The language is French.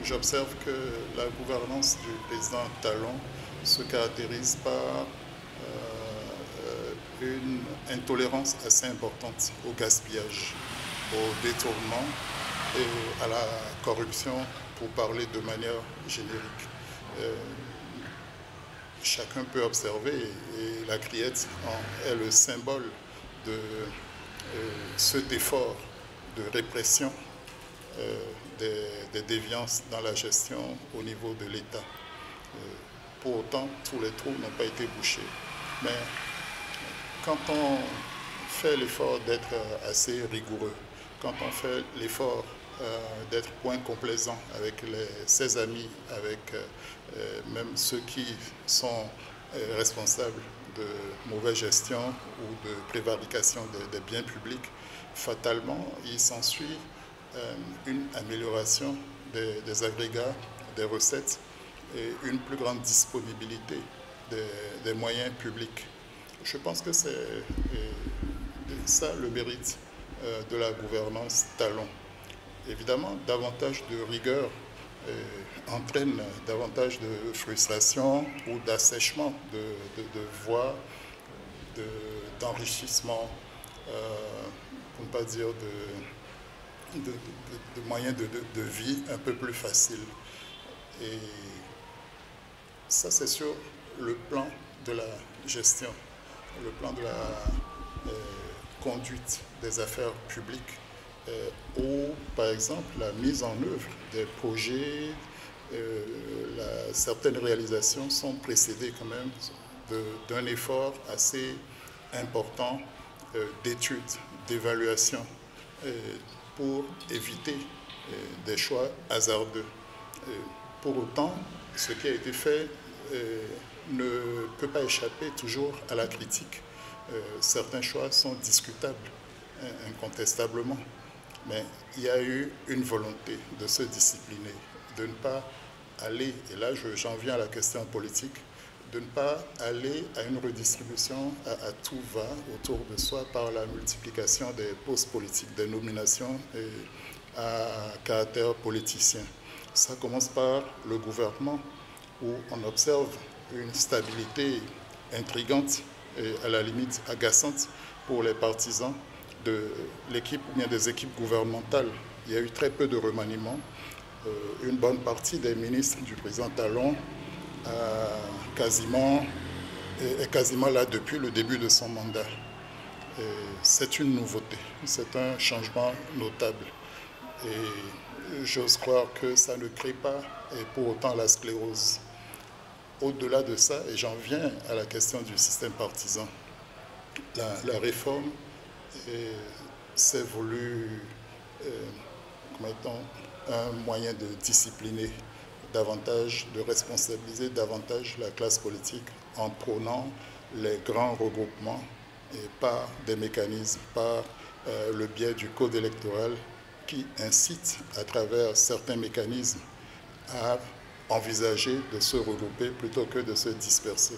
J'observe que la gouvernance du président Talon se caractérise par une intolérance assez importante au gaspillage, au détournement et à la corruption, pour parler de manière générique. Chacun peut observer, et la criette est le symbole de cet effort de répression des déviances dans la gestion au niveau de l'État. Pour autant, tous les trous n'ont pas été bouchés. Mais quand on fait l'effort d'être assez rigoureux, quand on fait l'effort d'être point complaisant avec ses amis, avec même ceux qui sont responsables de mauvaise gestion ou de prévarication des biens publics, fatalement, il s'ensuit une amélioration des agrégats, des recettes et une plus grande disponibilité des moyens publics. Je pense que c'est ça le mérite de la gouvernance Talon. Évidemment, davantage de rigueur entraîne davantage de frustration ou d'assèchement de voies, d'enrichissement, pour ne pas dire de moyens de vie un peu plus faciles. Et ça, c'est sur le plan de la gestion, le plan de la conduite des affaires publiques, où, par exemple, la mise en œuvre des projets, certaines réalisations sont précédées quand même d'un effort assez important d'études, d'évaluation, pour éviter des choix hasardeux. Pour autant, ce qui a été fait ne peut pas échapper toujours à la critique. Certains choix sont discutables, incontestablement, mais il y a eu une volonté de se discipliner, de ne pas aller, et là j'en viens à la question politique, de ne pas aller à une redistribution à tout va autour de soi par la multiplication des postes politiques, des nominations à caractère politicien. Ça commence par le gouvernement, où on observe une stabilité intrigante et à la limite agaçante pour les partisans de l'équipe ou bien des équipes gouvernementales. Il y a eu très peu de remaniements. Une bonne partie des ministres du président Talon est quasiment là depuis le début de son mandat. C'est une nouveauté, c'est un changement notable. Et j'ose croire que ça ne crée pas et pour autant la sclérose. Au-delà de ça, et j'en viens à la question du système partisan, la réforme s'est voulu comme étant un moyen de discipliner davantage, de responsabiliser davantage la classe politique en prônant les grands regroupements et par des mécanismes, par le biais du code électoral qui incite à travers certains mécanismes à envisager de se regrouper plutôt que de se disperser.